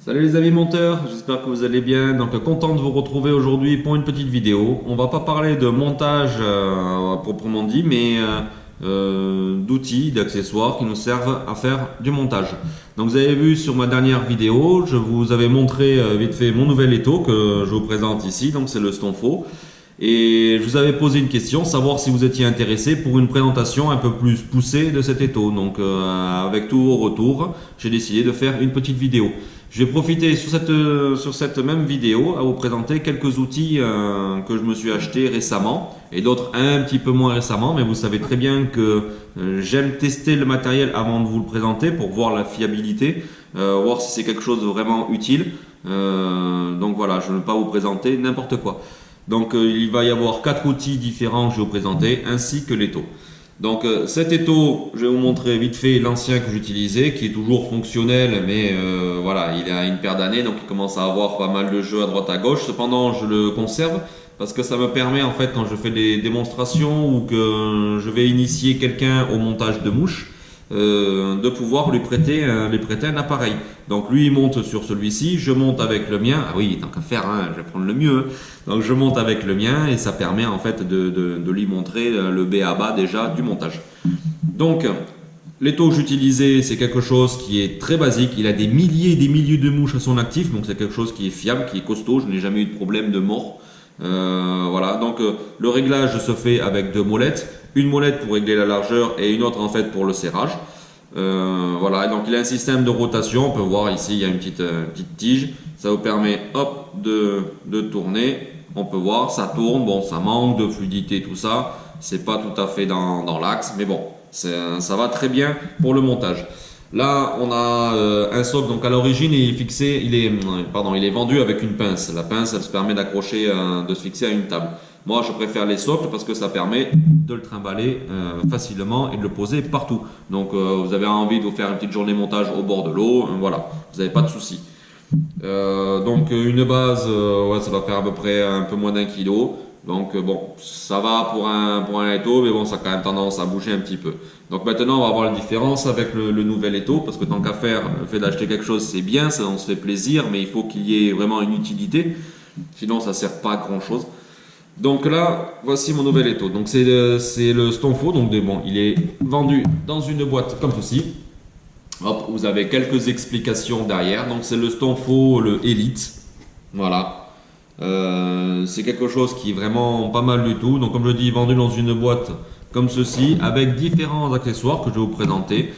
Salut les amis monteurs, j'espère que vous allez bien. Donc content de vous retrouver aujourd'hui pour une petite vidéo. On va pas parler de montage à proprement dit, mais d'outils, d'accessoires qui nous servent à faire du montage. Donc vous avez vu sur ma dernière vidéo, je vous avais montré vite fait mon nouvel étau que je vous présente ici. Donc c'est le Stonfo. Et je vous avais posé une question, savoir si vous étiez intéressé pour une présentation un peu plus poussée de cet étau. Donc avec tous vos retours, j'ai décidé de faire une petite vidéo. Je vais profiter sur cette même vidéo à vous présenter quelques outils que je me suis acheté récemment et d'autres un petit peu moins récemment, mais vous savez très bien que j'aime tester le matériel avant de vous le présenter pour voir la fiabilité, voir si c'est quelque chose de vraiment utile. Donc voilà, je ne vais pas vous présenter n'importe quoi. Donc il va y avoir 4 outils différents que je vais vous présenter ainsi que l'étau. Donc cet étau, je vais vous montrer vite fait l'ancien que j'utilisais, qui est toujours fonctionnel, mais voilà, il a une paire d'années, donc il commence à avoir pas mal de jeux à droite à gauche. Cependant, je le conserve parce que ça me permet en fait, quand je fais des démonstrations ou que je vais initier quelqu'un au montage de mouches, de pouvoir lui prêter un appareil. Donc lui il monte sur celui-ci, je monte avec le mien. Ah oui, tant qu'à faire, hein, je vais prendre le mieux. Donc je monte avec le mien et ça permet en fait de lui montrer le B à bas déjà du montage. Donc l'étau que j'utilisais, c'est quelque chose qui est très basique. Il a des milliers et des milliers de mouches à son actif, donc c'est quelque chose qui est fiable, qui est costaud. Je n'ai jamais eu de problème de mort. Voilà, donc le réglage se fait avec 2 molettes, une molette pour régler la largeur et une autre en fait pour le serrage. Voilà, donc il a un système de rotation. On peut voir ici, il y a une petite tige. Ça vous permet hop de tourner. On peut voir, ça tourne. Bon, ça manque de fluidité, tout ça. C'est pas tout à fait dans l'axe, mais bon, ça va très bien pour le montage. Là, on a un socle. Donc à l'origine, il est fixé, il est vendu avec une pince. La pince, elle se permet d'accrocher, de se fixer à une table. Moi, je préfère les socles parce que ça permet de le trimballer facilement et de le poser partout. Donc, vous avez envie de vous faire une petite journée montage au bord de l'eau, voilà, vous n'avez pas de souci. Donc, une base, ouais, ça va faire à peu près un peu moins d'1 kilo. Donc, bon, ça va pour un étau, mais bon, ça a quand même tendance à bouger un petit peu. Donc, maintenant, on va voir la différence avec le nouvel étau, parce que tant qu'à faire, le fait d'acheter quelque chose, c'est bien, ça, on se fait plaisir, mais il faut qu'il y ait vraiment une utilité. Sinon, ça ne sert pas à grand chose. Donc là, voici mon nouvel étau. Donc c'est le Stonfo. Donc bon, il est vendu dans une boîte comme ceci. Hop, vous avez quelques explications derrière. Donc c'est le Stonfo, le Elite. Voilà. C'est quelque chose qui est vraiment pas mal du tout. Donc comme je dis, vendu dans une boîte comme ceci, avec différents accessoires que je vais vous présenter.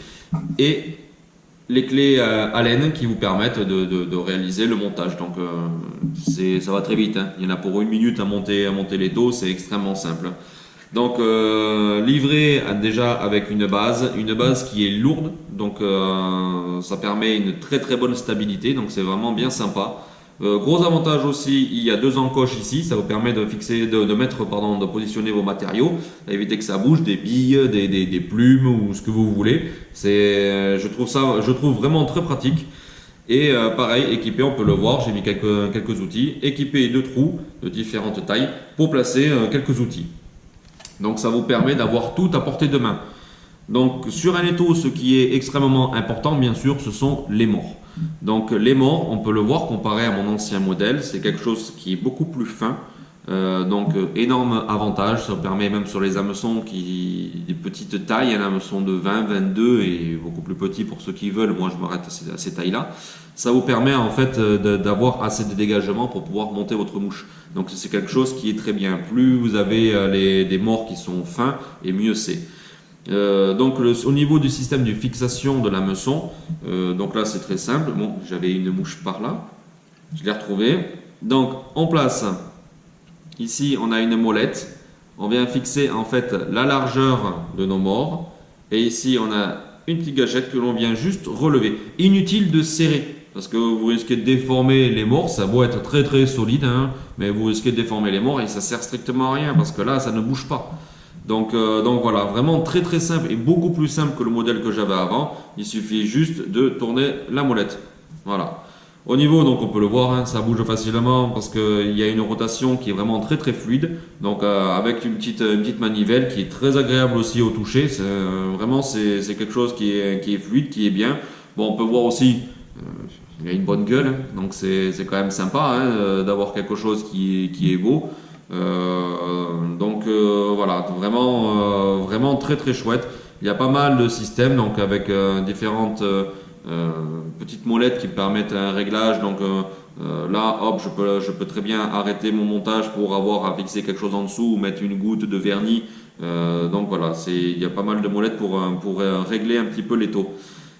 Et les clés Allen qui vous permettent de réaliser le montage. Donc ça va très vite, hein. Il y en a pour 1 minute à monter l'étau, c'est extrêmement simple. Donc livré déjà avec une base qui est lourde, donc ça permet une très très bonne stabilité, donc c'est vraiment bien sympa. Gros avantage aussi, il y a 2 encoches ici, ça vous permet de fixer, de positionner vos matériaux, éviter que ça bouge, des billes, des plumes ou ce que vous voulez. Je trouve vraiment très pratique. Et pareil, équipé, on peut le voir, j'ai mis quelques outils, équipé de trous de différentes tailles pour placer quelques outils. Donc ça vous permet d'avoir tout à portée de main. Donc sur un étau, ce qui est extrêmement important, bien sûr, ce sont les morts. Donc les morts, on peut le voir comparé à mon ancien modèle, c'est quelque chose qui est beaucoup plus fin. Donc énorme avantage, ça permet même sur les hameçons des petites tailles, un hameçon de 20, 22 et beaucoup plus petit pour ceux qui veulent, moi je m'arrête à ces tailles-là. Ça vous permet en fait d'avoir assez de dégagement pour pouvoir monter votre mouche. Donc c'est quelque chose qui est très bien. Plus vous avez des morts qui sont fins et mieux c'est. Donc au niveau du système de fixation de l'hameçon, donc là c'est très simple. Bon, j'avais une mouche par là, je l'ai retrouvée. Donc on place, ici on a une molette, on vient fixer en fait la largeur de nos morts. Et ici on a une petite gâchette que l'on vient juste relever. Inutile de serrer, parce que vous risquez de déformer les morts, ça doit être très très solide, hein, mais vous risquez de déformer les morts et ça sert strictement à rien, parce que là ça ne bouge pas. Donc voilà, vraiment très très simple et beaucoup plus simple que le modèle que j'avais avant. Il suffit juste de tourner la molette. Voilà. Au niveau, donc on peut le voir, hein, ça bouge facilement parce qu'il y a une rotation qui est vraiment très très fluide. Donc avec une petite manivelle qui est très agréable aussi au toucher. Vraiment c'est quelque chose qui est fluide, qui est bien. Bon, on peut voir aussi, il a une bonne gueule, donc c'est quand même sympa hein, d'avoir quelque chose qui est beau. Voilà, vraiment très très chouette. Il y a pas mal de systèmes, donc avec différentes petites molettes qui permettent un réglage. Donc là, hop, je peux très bien arrêter mon montage pour avoir à fixer quelque chose en dessous ou mettre une goutte de vernis. Donc voilà, il y a pas mal de molettes pour régler un petit peu les taux.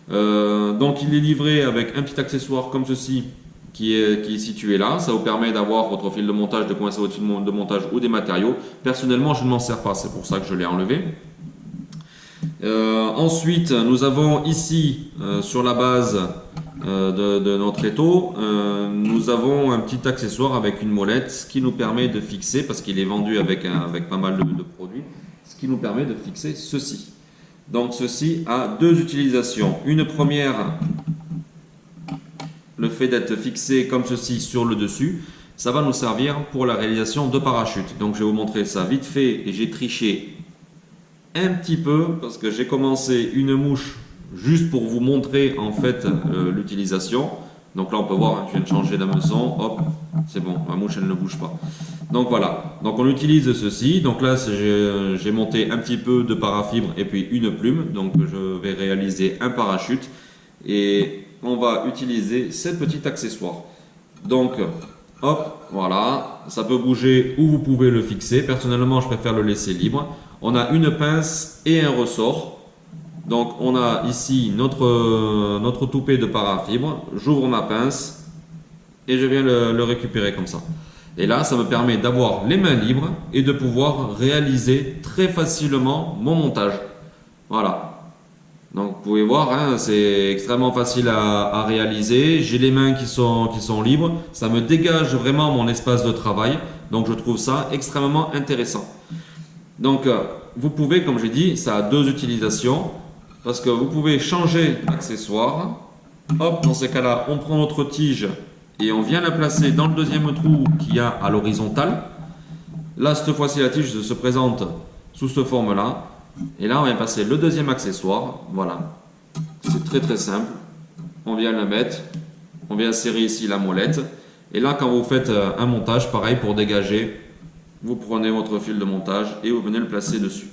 Donc il est livré avec un petit accessoire comme ceci qui est situé là. Ça vous permet d'avoir votre fil de montage, de coincer votre fil de montage ou des matériaux. Personnellement, je ne m'en sers pas, c'est pour ça que je l'ai enlevé. Ensuite, nous avons ici, sur la base de notre étau, nous avons un petit accessoire avec une molette, ce qui nous permet de fixer, parce qu'il est vendu avec pas mal de produits, ce qui nous permet de fixer ceci. Donc ceci a deux utilisations. Une première, le fait d'être fixé comme ceci sur le dessus, ça va nous servir pour la réalisation de parachutes. Donc je vais vous montrer ça vite fait et j'ai triché un petit peu parce que j'ai commencé une mouche juste pour vous montrer en fait l'utilisation. Donc là on peut voir, hein, je viens de changer d'hameçon, hop, c'est bon, ma mouche elle ne bouge pas. Donc voilà, donc on utilise ceci, donc là j'ai monté un petit peu de parafibre et puis une plume, donc je vais réaliser un parachute et on va utiliser ce petit accessoire. Donc hop, voilà, ça peut bouger ou vous pouvez le fixer, personnellement je préfère le laisser libre. On a une pince et un ressort. Donc on a ici notre toupet de parafibre, j'ouvre ma pince et je viens le récupérer comme ça. Et là ça me permet d'avoir les mains libres et de pouvoir réaliser très facilement mon montage. Voilà. Donc vous pouvez voir, hein, c'est extrêmement facile à réaliser, j'ai les mains qui sont libres, ça me dégage vraiment mon espace de travail, donc je trouve ça extrêmement intéressant. Donc vous pouvez, comme j'ai dit, ça a deux utilisations. Parce que vous pouvez changer d'accessoire. Hop, dans ce cas-là, on prend notre tige et on vient la placer dans le deuxième trou qu'il y a à l'horizontale. Là, cette fois-ci, la tige se présente sous cette forme-là. Et là, on vient passer le deuxième accessoire. Voilà. C'est très très simple. On vient le mettre. On vient serrer ici la molette. Et là, quand vous faites un montage, pareil, pour dégager, vous prenez votre fil de montage et vous venez le placer dessus.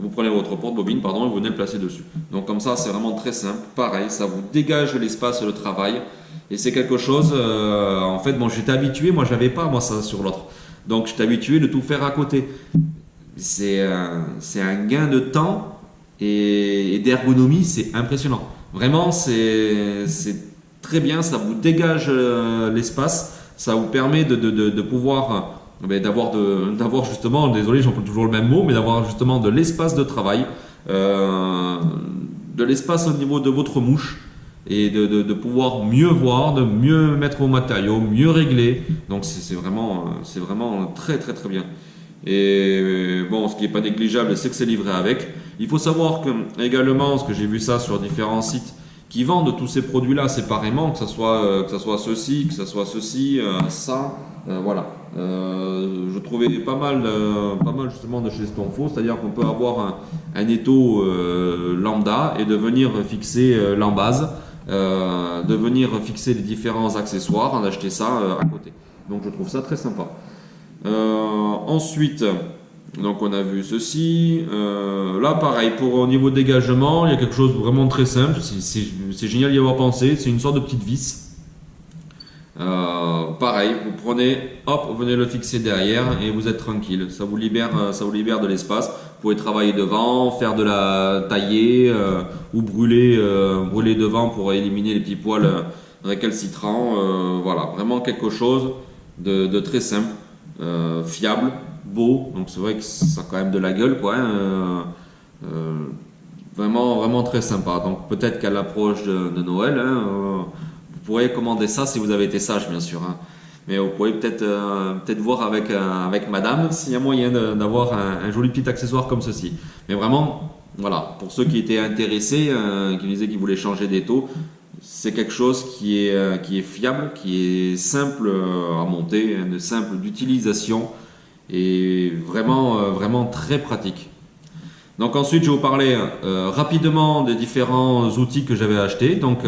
Vous prenez votre porte-bobine, pardon, et vous venez le placer dessus. Donc comme ça, c'est vraiment très simple. Pareil, ça vous dégage l'espace de travail. Et c'est quelque chose, en fait, bon, j'étais habitué, moi, je n'avais pas, moi, ça sur l'autre. Donc, j'étais habitué de tout faire à côté. C'est un gain de temps et d'ergonomie, c'est impressionnant. Vraiment, c'est très bien, ça vous dégage l'espace, ça vous permet de pouvoir d'avoir justement, désolé j'emploie toujours le même mot, mais d'avoir justement de l'espace de travail, de l'espace au niveau de votre mouche et de pouvoir mieux voir, de mieux mettre vos matériaux, mieux régler. Donc c'est vraiment très très très bien. Et bon, ce qui n'est pas négligeable, c'est que c'est livré avec. Il faut savoir que également, parce que j'ai vu ça sur différents sites qui vendent tous ces produits-là séparément, que ce soit ceci, que ce soit ceci, ça, voilà. Je trouvais pas mal justement de chez Stonefo, c'est-à-dire qu'on peut avoir un étau lambda et de venir fixer l'embase, de venir fixer les différents accessoires, en acheter ça à côté. Donc je trouve ça très sympa. Ensuite, donc on a vu ceci. Là pareil, au niveau de dégagement, il y a quelque chose de vraiment très simple. C'est génial d'y avoir pensé. C'est une sorte de petite vis. Pareil, vous prenez, hop, vous venez le fixer derrière et vous êtes tranquille. Ça vous libère de l'espace. Vous pouvez travailler devant, faire de la tailler ou brûler devant pour éliminer les petits poils récalcitrants. Voilà, vraiment quelque chose de très simple, fiable, beau. Donc c'est vrai que ça a quand même de la gueule, quoi. Hein, vraiment très sympa. Donc peut-être qu'à l'approche de Noël, hein, vous pourrez commander ça si vous avez été sage, bien sûr. Hein. Mais vous pourrez peut-être voir avec madame s'il y a moyen d'avoir un joli petit accessoire comme ceci. Mais vraiment, voilà, pour ceux qui étaient intéressés, qui disaient qu'ils voulaient changer d'étau, c'est quelque chose qui est fiable, qui est simple à monter, simple d'utilisation et vraiment très pratique. Donc ensuite, je vais vous parler rapidement des différents outils que j'avais achetés. Donc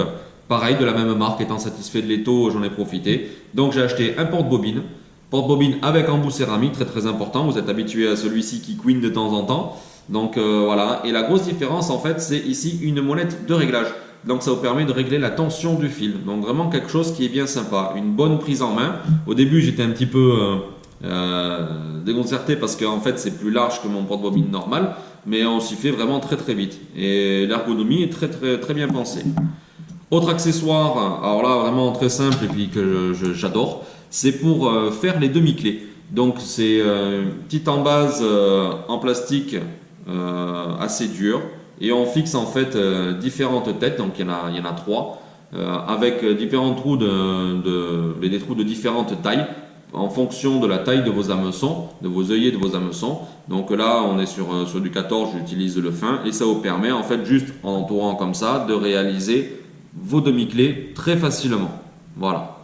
pareil, de la même marque, étant satisfait de l'étau, j'en ai profité. Donc j'ai acheté un porte-bobine. Porte-bobine avec embout céramique, très très important. Vous êtes habitué à celui-ci qui couine de temps en temps. Donc voilà. Et la grosse différence en fait, c'est ici une molette de réglage. Donc ça vous permet de régler la tension du fil. Donc vraiment quelque chose qui est bien sympa. Une bonne prise en main. Au début, j'étais un petit peu déconcerté parce qu'en fait, c'est plus large que mon porte-bobine normal. Mais on s'y fait vraiment très très vite. Et l'ergonomie est très très très bien pensée. Autre accessoire, alors là vraiment très simple et puis que j'adore, c'est pour faire les demi-clés. Donc c'est une petite embase en plastique assez dure et on fixe en fait différentes têtes, donc il y en a trois, avec différents trous des trous de différentes tailles en fonction de la taille de vos hameçons, de vos œillets de vos hameçons. Donc là on est sur du 14, j'utilise le fin et ça vous permet en fait juste en entourant comme ça de réaliser vos demi-clés très facilement. Voilà.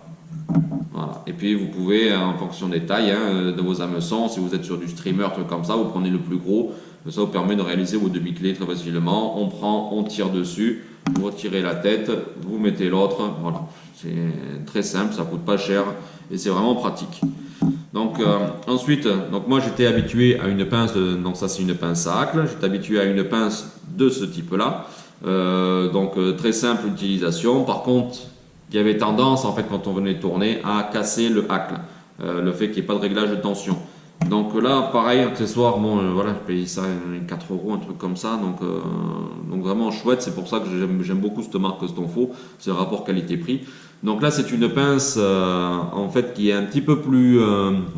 Voilà. Et puis vous pouvez, en fonction des tailles de vos hameçons, si vous êtes sur du streamer, truc comme ça, vous prenez le plus gros. Ça vous permet de réaliser vos demi-clés très facilement. On prend, on tire dessus, vous retirez la tête, vous mettez l'autre. Voilà. C'est très simple, ça coûte pas cher et c'est vraiment pratique. Donc ensuite, donc moi j'étais habitué à une pince, donc ça c'est une pince à hacle. J'étais habitué à une pince de ce type-là. Très simple utilisation. Par contre, il y avait tendance en fait quand on venait tourner à casser le hacle, le fait qu'il n'y ait pas de réglage de tension. Donc là, pareil, accessoire, bon, voilà, je paye ça 4 euros, un truc comme ça, donc vraiment chouette. C'est pour ça que j'aime beaucoup cette marque Stonfo, c'est le rapport qualité-prix. Donc là, c'est une pince en fait qui est un petit peu plus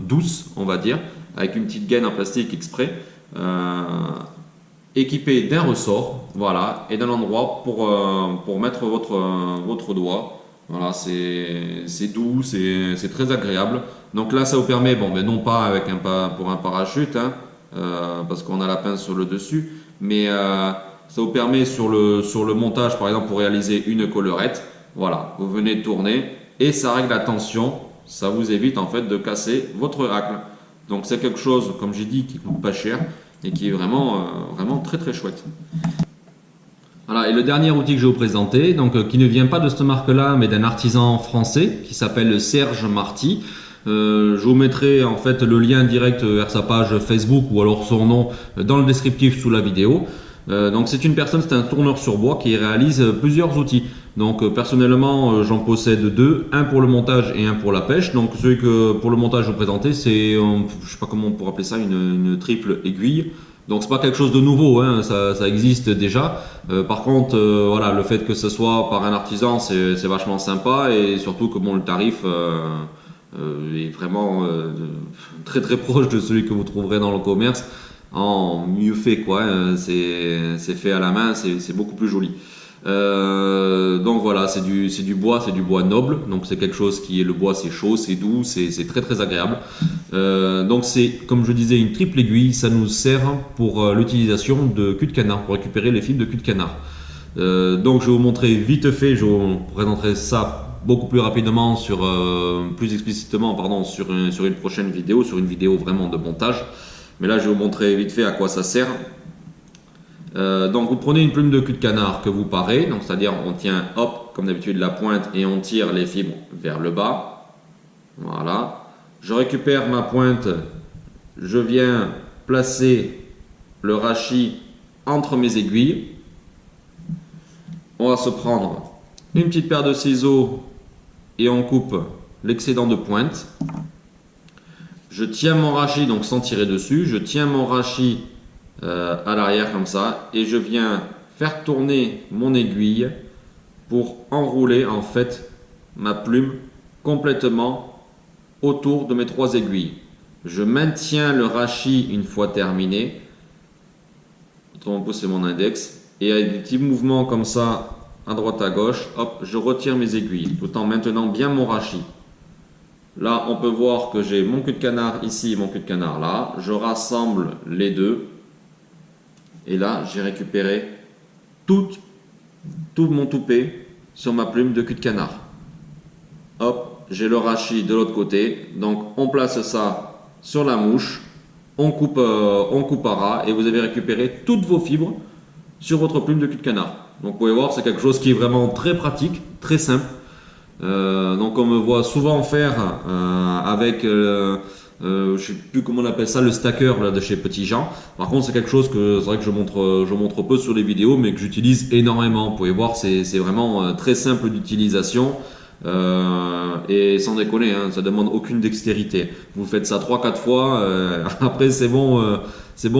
douce, on va dire, avec une petite gaine en plastique exprès. Équipé d'un ressort, voilà, et d'un endroit pour mettre votre doigt. Voilà, c'est doux, c'est très agréable. Donc là, ça vous permet, bon, mais non pas avec pour un parachute, parce qu'on a la pince sur le dessus, mais ça vous permet sur le montage, par exemple, pour réaliser une collerette. Voilà, vous venez tourner et ça règle la tension. Ça vous évite en fait de casser votre hacle. Donc c'est quelque chose, comme j'ai dit, qui coûte pas cher et qui est vraiment très très chouette. Voilà, et le dernier outil que je vais vous présenter, donc qui ne vient pas de cette marque-là, mais d'un artisan français qui s'appelle Serge Marty. Je vous mettrai en fait le lien direct vers sa page Facebook ou alors son nom dans le descriptif sous la vidéo. Donc c'est une personne, c'est un tourneur sur bois qui réalise plusieurs outils. Donc personnellement j'en possède deux, un pour le montage et un pour la pêche. Donc celui que pour le montage je vais vous présenter, c'est, je sais pas comment on pourrait appeler ça, une triple aiguille. Donc c'est pas quelque chose de nouveau, hein, ça existe déjà. Par contre, voilà, le fait que ce soit par un artisan, c'est vachement sympa et surtout que bon, le tarif est vraiment très très proche de celui que vous trouverez dans le commerce, en mieux fait quoi. C'est fait à la main, c'est beaucoup plus joli. Donc voilà, c'est du bois noble, donc c'est quelque chose qui est, le bois c'est chaud, c'est doux, c'est très très agréable. Donc c'est, comme je disais, une triple aiguille, ça nous sert pour l'utilisation de cul de canard, pour récupérer les fibres de cul de canard. Donc je vais vous montrer vite fait, je vous présenterai ça beaucoup plus rapidement, plus explicitement pardon, sur une prochaine vidéo, sur une vidéo vraiment de montage. Mais là je vais vous montrer vite fait à quoi ça sert. Donc vous prenez une plume de cul de canard que vous parez, donc c'est-à-dire on tient hop comme d'habitude la pointe et on tire les fibres vers le bas. Voilà. Je récupère ma pointe, je viens placer le rachis entre mes aiguilles. On va se prendre une petite paire de ciseaux et on coupe l'excédent de pointe. Je tiens mon rachis, donc sans tirer dessus, je tiens mon rachis à l'arrière comme ça et je viens faire tourner mon aiguille pour enrouler en fait ma plume complètement autour de mes trois aiguilles. Je maintiens le rachis une fois terminé, mon pouce et mon index, et avec des petits mouvements comme ça à droite à gauche, hop, je retire mes aiguilles tout en maintenant bien mon rachis. Là on peut voir que j'ai mon cul de canard ici et mon cul de canard là, je rassemble les deux. Et là, j'ai récupéré tout mon toupet sur ma plume de cul de canard. Hop, j'ai le rachis de l'autre côté. Donc, on place ça sur la mouche. On coupe à ras et vous avez récupéré toutes vos fibres sur votre plume de cul de canard. Donc, vous pouvez voir, c'est quelque chose qui est vraiment très pratique, très simple. Donc on me voit souvent faire avec, je sais plus comment on appelle ça, le stacker là, de chez Petit Jean. Par contre c'est quelque chose que c'est vrai que je montre peu sur les vidéos, mais que j'utilise énormément. Vous pouvez voir, c'est vraiment très simple d'utilisation. Et sans déconner, hein, ça demande aucune dextérité. Vous faites ça 3-4 fois, après c'est bon,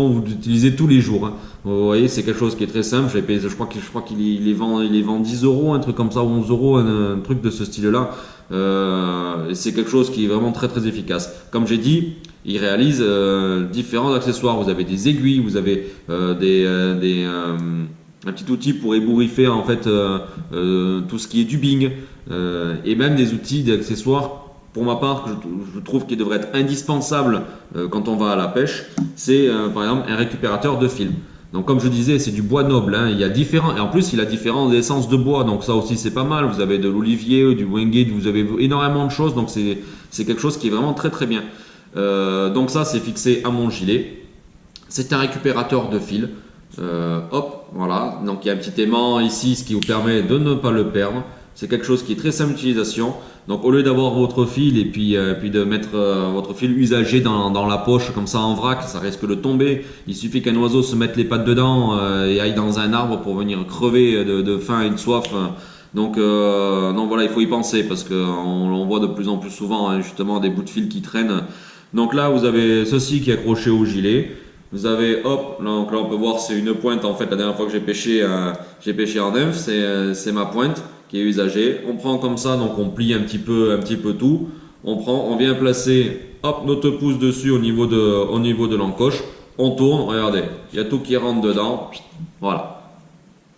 vous l'utilisez tous les jours. Hein. Vous voyez, c'est quelque chose qui est très simple. J'ai payé, je crois qu'il les vend 10 euros, un truc comme ça, ou 11 euros, un truc de ce style-là. C'est quelque chose qui est vraiment très très efficace. Comme j'ai dit, il réalise différents accessoires. Vous avez des aiguilles, vous avez un petit outil pour ébouriffer en fait tout ce qui est tubing et même des outils d'accessoires. Pour ma part, que je trouve qu'il devrait être indispensable quand on va à la pêche, c'est par exemple un récupérateur de fil. Donc comme je disais, c'est du bois noble, hein. Il y a différents, et en plus il a différentes essences de bois, donc ça aussi c'est pas mal. Vous avez de l'olivier, du wengate, vous avez énormément de choses, donc c'est quelque chose qui est vraiment très très bien. Donc ça c'est fixé à mon gilet. C'est un récupérateur de fil. Hop, voilà. Donc il y a un petit aimant ici, ce qui vous permet de ne pas le perdre. C'est quelque chose qui est très simple d'utilisation. Donc au lieu d'avoir votre fil et puis de mettre votre fil usagé dans la poche comme ça en vrac, ça risque de tomber. Il suffit qu'un oiseau se mette les pattes dedans et aille dans un arbre pour venir crever de faim et de soif. Donc voilà, il faut y penser parce qu'on voit de plus en plus souvent hein, justement des bouts de fil qui traînent. Donc là vous avez ceci qui est accroché au gilet. Vous avez, hop, donc là on peut voir c'est une pointe en fait. La dernière fois que j'ai pêché en nymphe, c'est ma pointe qui est usagée. On prend comme ça, donc on plie un petit peu tout. On vient placer, hop, notre pouce dessus au niveau de l'encoche. On tourne, regardez, il y a tout qui rentre dedans. Voilà,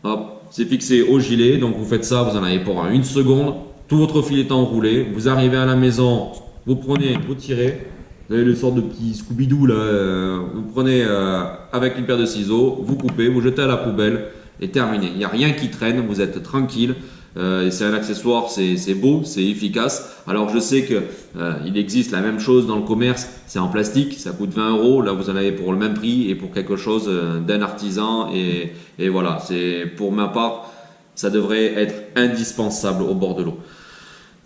hop, c'est fixé au gilet. Donc vous faites ça, vous en avez pour 1 seconde. Tout votre fil est enroulé. Vous arrivez à la maison, vous prenez, vous tirez. Vous avez le sort de petit Scooby-Doo là, vous prenez avec une paire de ciseaux, vous coupez, vous jetez à la poubelle et terminé. Il n'y a rien qui traîne, vous êtes tranquille. Et c'est un accessoire, c'est beau, c'est efficace. Alors je sais que il existe la même chose dans le commerce, c'est en plastique, ça coûte 20 euros. Là vous en avez pour le même prix et pour quelque chose d'un artisan. Et voilà, c'est pour ma part, ça devrait être indispensable au bord de l'eau.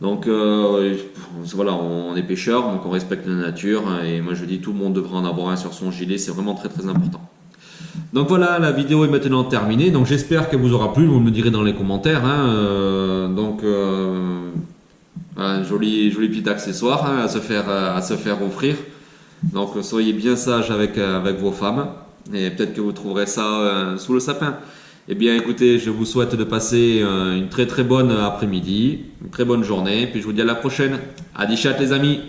Donc voilà, on est pêcheur, donc on respecte la nature et moi je dis tout le monde devrait en avoir un sur son gilet, c'est vraiment très très important. Donc voilà, la vidéo est maintenant terminée, donc j'espère qu'elle vous aura plu, vous me le direz dans les commentaires. Hein, un joli petit accessoire hein, à se faire offrir. Donc soyez bien sage avec vos femmes et peut-être que vous trouverez ça sous le sapin. Eh bien écoutez, je vous souhaite de passer une très très bonne après-midi, une très bonne journée, puis je vous dis à la prochaine. À des chats les amis!